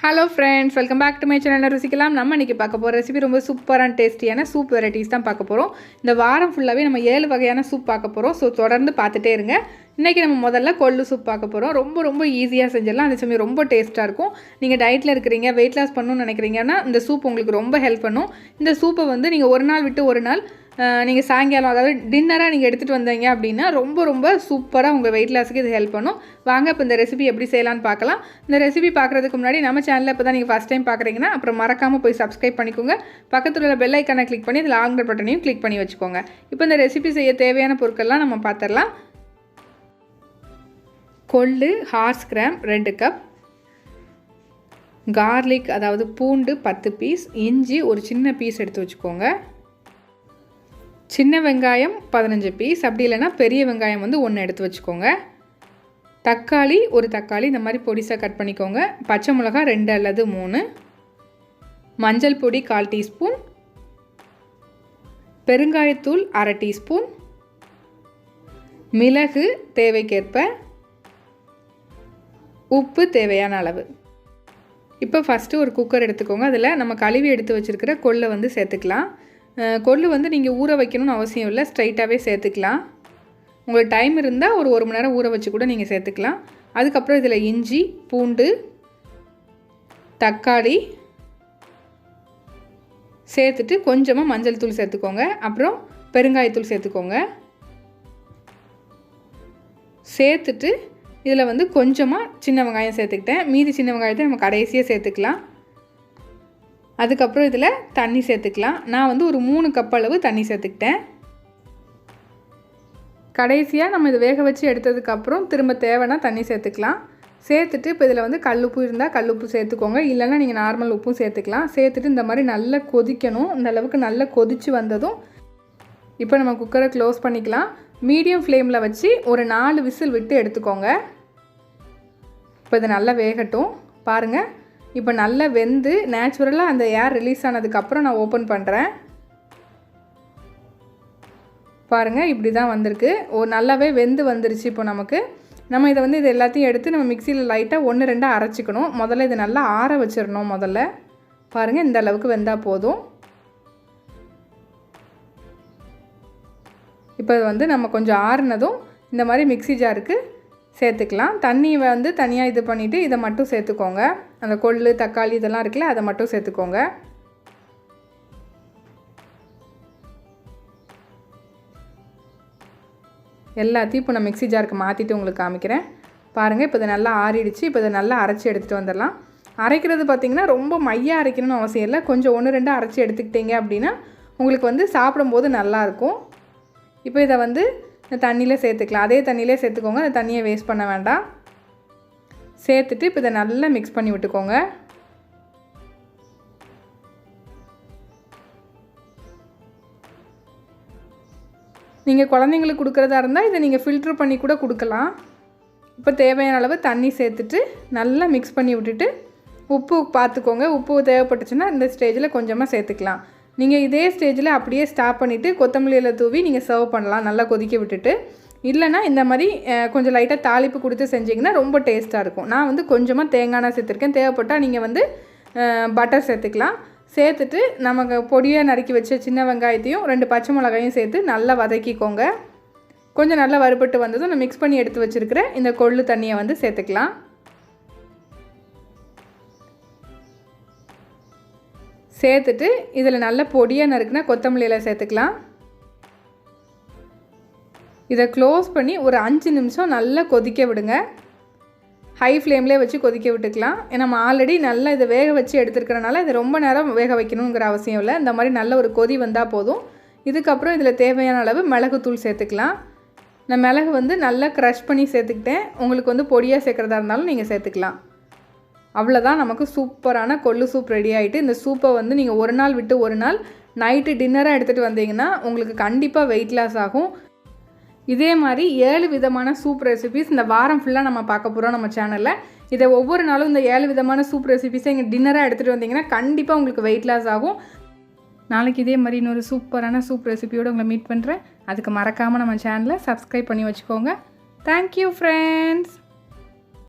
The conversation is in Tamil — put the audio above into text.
Hello friends, welcome back to my channel ருசிக்கலாம். நம்ம இன்றைக்கி பார்க்க போகிற ரெசிபி ரொம்ப சூப்பரான டேஸ்டியான சூப் வெரைட்டிஸ் தான் பார்க்க போகிறோம். இந்த வாரம் ஃபுல்லாகவே நம்ம 7 வகையான சூப் பார்க்க போகிறோம். ஸோ தொடர்ந்து பார்த்துட்டே இருங்க. இன்றைக்கி நம்ம முதல்ல கொள்ளு சூப் பார்க்க போகிறோம். ரொம்ப ஈஸியாக செஞ்சிடலாம். அதே சமயம் ரொம்ப டேஸ்ட்டாக இருக்கும். நீங்கள் டயட்டில் இருக்கிறீங்க, வெயிட் லாஸ் பண்ணணும்னு நினைக்கிறீங்கன்னா இந்த சூப் உங்களுக்கு ரொம்ப ஹெல்ப் பண்ணும். இந்த சூப்பை வந்து நீங்கள் ஒரு நாள் விட்டு ஒரு நாள் நீங்கள் சாயங்காலம், அதாவது டின்னராக நீங்கள் எடுத்துகிட்டு வந்தீங்க அப்படின்னா ரொம்ப சூப்பராக உங்கள் வெயிட் லாஸுக்கு இது ஹெல்ப் பண்ணும். வாங்க இப்போ இந்த ரெசிபி எப்படி செய்யலான்னு பார்க்கலாம். இந்த ரெசிபி பார்க்குறதுக்கு முன்னாடி நம்ம சேனலில் இப்போ தான் நீங்கள் ஃபஸ்ட் டைம் பார்க்குறீங்கன்னா அப்புறம் மறக்காமல் போய் சப்ஸ்கிரைப் பண்ணிக்கோங்க. பக்கத்தில் உள்ள பெல் ஐக்கானை கிளிக் பண்ணி அதில் ஆங்கிற பட்டனையும் கிளிக் பண்ணி வச்சுக்கோங்க. இப்போ இந்த ரெசிபி செய்ய தேவையான பொருட்கள்லாம் நம்ம பார்த்துடலாம். கொள்ளு ஹார்ஸ் கிராம் 2 கப், கார்லிக் அதாவது பூண்டு 10 பீஸ், இஞ்சி ஒரு சின்ன பீஸ் எடுத்து வச்சுக்கோங்க, சின்ன வெங்காயம் 15 பீஸ், அப்படி இல்லைனா பெரிய வெங்காயம் வந்து 1 எடுத்து வச்சுக்கோங்க, தக்காளி ஒரு தக்காளி இந்த மாதிரி பொடிசாக கட் பண்ணிக்கோங்க, பச்சை மிளகாய் 2 அல்லது 3, மஞ்சள் பொடி 1/4 டீஸ்பூன், பெருங்காயத்தூள் 1/2 டீஸ்பூன், மிளகு தேவைக்கேற்ப, உப்பு தேவையான அளவு. இப்போ ஃபஸ்ட்டு ஒரு குக்கர் எடுத்துக்கோங்க. அதில் நம்ம கழுவி எடுத்து வச்சுருக்கிற கொள்ளை வந்து சேர்த்துக்கலாம். கொள்ளு வந்து நீங்கள் ஊற வைக்கணும்னு அவசியம் இல்லை, ஸ்ட்ரைட்டாகவே சேர்த்துக்கலாம். உங்களுக்கு டைம் இருந்தால் ஒரு 1 மணி நேரம் ஊற வச்சு கூட நீங்கள் சேர்த்துக்கலாம். அதுக்கப்புறம் இதில் இஞ்சி, பூண்டு, தக்காளி சேர்த்துட்டு கொஞ்சமாக மஞ்சள் தூள் சேர்த்துக்கோங்க. அப்புறம் பெருங்காயத்தூள் சேர்த்துக்கோங்க. சேர்த்துட்டு இதில் வந்து கொஞ்சமாக சின்ன வெங்காயம் சேர்த்துக்கிட்டேன். மீதி சின்ன வெங்காயத்தை நம்ம கடைசியாக சேர்த்துக்கலாம். அதுக்கப்புறம் இதில் தண்ணி சேர்த்துக்கலாம். நான் வந்து ஒரு 3 கப் அளவு தண்ணி சேர்த்துக்கிட்டேன். கடைசியாக நம்ம இதை வேக வச்சு எடுத்ததுக்கப்புறம் திரும்ப தேவைன்னா தண்ணி சேர்த்துக்கலாம். சேர்த்துட்டு இப்போ இதில் வந்து கல்லுப்பு இருந்தால் கல்லுப்பு சேர்த்துக்கோங்க, இல்லைன்னா நீங்கள் நார்மல் உப்பும் சேர்த்துக்கலாம். சேர்த்துட்டு இந்த மாதிரி நல்லா கொதிக்கணும். இந்த அளவுக்கு நல்லா கொதித்து வந்ததும் இப்போ நம்ம குக்கரை க்ளோஸ் பண்ணிக்கலாம். மீடியம் ஃப்ளேமில் வச்சு ஒரு 4 விசில் விட்டு எடுத்துக்கோங்க. இப்போ இது நல்லா வேகட்டும். பாருங்கள், இப்போ நல்லா வெந்து நேச்சுரலாக அந்த ஏர் ரிலீஸ் ஆனதுக்கப்புறம் நான் ஓப்பன் பண்ணுறேன். பாருங்கள், இப்படி தான் வந்திருக்கு. நல்லாவே வெந்து வந்துருச்சு. இப்போ நம்ம இதை வந்து இது எல்லாத்தையும் எடுத்து நம்ம மிக்சியில் லைட்டாக 1-2 அரைச்சிக்கணும். முதல்ல இதை நல்லா ஆற வச்சிடணும். முதல்ல பாருங்கள், இந்த அளவுக்கு வெந்தால் போதும். இப்போ வந்து நம்ம கொஞ்சம் ஆறுனதும் இந்த மாதிரி மிக்ஸி ஜாருக்கு சேர்த்துக்கலாம். தண்ணி வந்து தனியாக இது பண்ணிவிட்டு இதை மட்டும் சேர்த்துக்கோங்க. அந்த கொள்ளு தக்காளி இதெல்லாம் இருக்குல்ல, அதை மட்டும் சேர்த்துக்கோங்க. எல்லாத்தையும் இப்போ நான் மிக்ஸி ஜாருக்கு மாற்றிட்டு உங்களுக்கு காமிக்கிறேன். பாருங்கள், இப்போ இதை நல்லா ஆறிடுச்சு. இப்போ இதை நல்லா அரைச்சி எடுத்துகிட்டு வந்துடலாம். அரைக்கிறது பார்த்திங்கன்னா ரொம்ப மையாக அரைக்கணும்னு அவசியம் இல்லை. கொஞ்சம் 1-2 அரைச்சி எடுத்துக்கிட்டீங்க அப்படின்னா உங்களுக்கு வந்து சாப்பிடும்போது நல்லாயிருக்கும். இப்போ இதை வந்து தண்ணியில் சேர்த்துக்கலாம். அதே தண்ணியிலே சேர்த்துக்கோங்க. அந்த தண்ணியை வேஸ்ட் பண்ண வேண்டாம். சேர்த்துட்டு இப்போ இதை நல்லா மிக்ஸ் பண்ணி விட்டுக்கோங்க. நீங்கள் குழந்தைங்களுக்கு கொடுக்குறதா இருந்தால் இதை நீங்கள் ஃபில்ட்ரு பண்ணி கூட கொடுக்கலாம். இப்போ தேவையான அளவு தண்ணி சேர்த்துட்டு நல்லா மிக்ஸ் பண்ணி விட்டுட்டு உப்பு பார்த்துக்கோங்க. உப்பு தேவைப்பட்டுச்சுன்னா இந்த ஸ்டேஜில் கொஞ்சமாக சேர்த்துக்கலாம். நீங்கள் இதே ஸ்டேஜில் அப்படியே ஸ்டாப் பண்ணிவிட்டு கொத்தமல்லியில் தூவி நீங்கள் சர்வ் பண்ணலாம், நல்லா கொதிக்க விட்டுட்டு. இல்லைனா இந்த மாதிரி கொஞ்சம் லைட்டாக தாளிப்பு கொடுத்து செஞ்சிங்கன்னா ரொம்ப டேஸ்ட்டாக இருக்கும். நான் வந்து கொஞ்சமாக தேங்காய் எண்ணெய் சேர்த்துருக்கேன். தேவைப்பட்டால் நீங்கள் வந்து பட்டர் சேர்த்துக்கலாம். சேர்த்துட்டு நமக்கு பொடியாக நறுக்கி வச்ச சின்ன வெங்காயத்தையும் 2 பச்சை மிளகாயும் சேர்த்து நல்லா வதக்கிக்கோங்க. கொஞ்சம் நல்லா வறுபட்டு வந்ததும் நான் மிக்ஸ் பண்ணி எடுத்து வச்சுருக்கிற இந்த கொள்ளு தண்ணியை வந்து சேர்த்துக்கலாம். சேர்த்துட்டு இதில் நல்ல பொடியாக நறுக்குனா கொத்தமல்லியில் சேர்த்துக்கலாம். இதை க்ளோஸ் பண்ணி ஒரு 5 நிமிஷம் நல்லா கொதிக்க விடுங்க. ஹை ஃப்ளேம்லேயே வச்சு கொதிக்க விட்டுக்கலாம். நம்ம ஆல்ரெடி நல்லா இதை வேக வச்சு எடுத்துருக்கிறனால இது ரொம்ப நேரம் வேக வைக்கணுங்கிற அவசியம் இல்லை. இந்த மாதிரி நல்ல ஒரு கொதி வந்தால் போதும். இதுக்கப்புறம் இதில் தேவையான அளவு மிளகுத்தூள் சேர்த்துக்கலாம். நான் மிளகு வந்து நல்லா க்ரஷ் பண்ணி சேர்த்துக்கிட்டேன். உங்களுக்கு வந்து பொடியாக சேர்க்குறதா இருந்தாலும் நீங்கள் சேர்த்துக்கலாம். அவ்வளோதான், நமக்கு சூப்பரான கொள்ளு சூப் ரெடி ஆகிட்டு. இந்த சூப்பை வந்து நீங்கள் ஒரு நாள் விட்டு ஒரு நாள் நைட்டு டின்னராக எடுத்துகிட்டு வந்தீங்கன்னா உங்களுக்கு கண்டிப்பாக வெயிட் லாஸ் ஆகும். இதே மாதிரி 7 விதமான சூப் ரெசிபிஸ் இந்த வாரம் ஃபுல்லாக நம்ம பார்க்க போகிறோம் நம்ம சேனலில். இதை ஒவ்வொரு நாளும் இந்த 7 விதமான சூப் ரெசிபிஸை இங்கே டின்னராக எடுத்துகிட்டு வந்தீங்கன்னா கண்டிப்பாக உங்களுக்கு வெயிட் லாஸ் ஆகும். நாளைக்கு இதே மாதிரி இன்னொரு சூப்பரான சூப் ரெசிபியோடு உங்களை மீட் பண்ணுறேன். அதுக்கு மறக்காமல் நம்ம சேனலை சப்ஸ்கிரைப் பண்ணி வச்சுக்கோங்க. Thank you friends.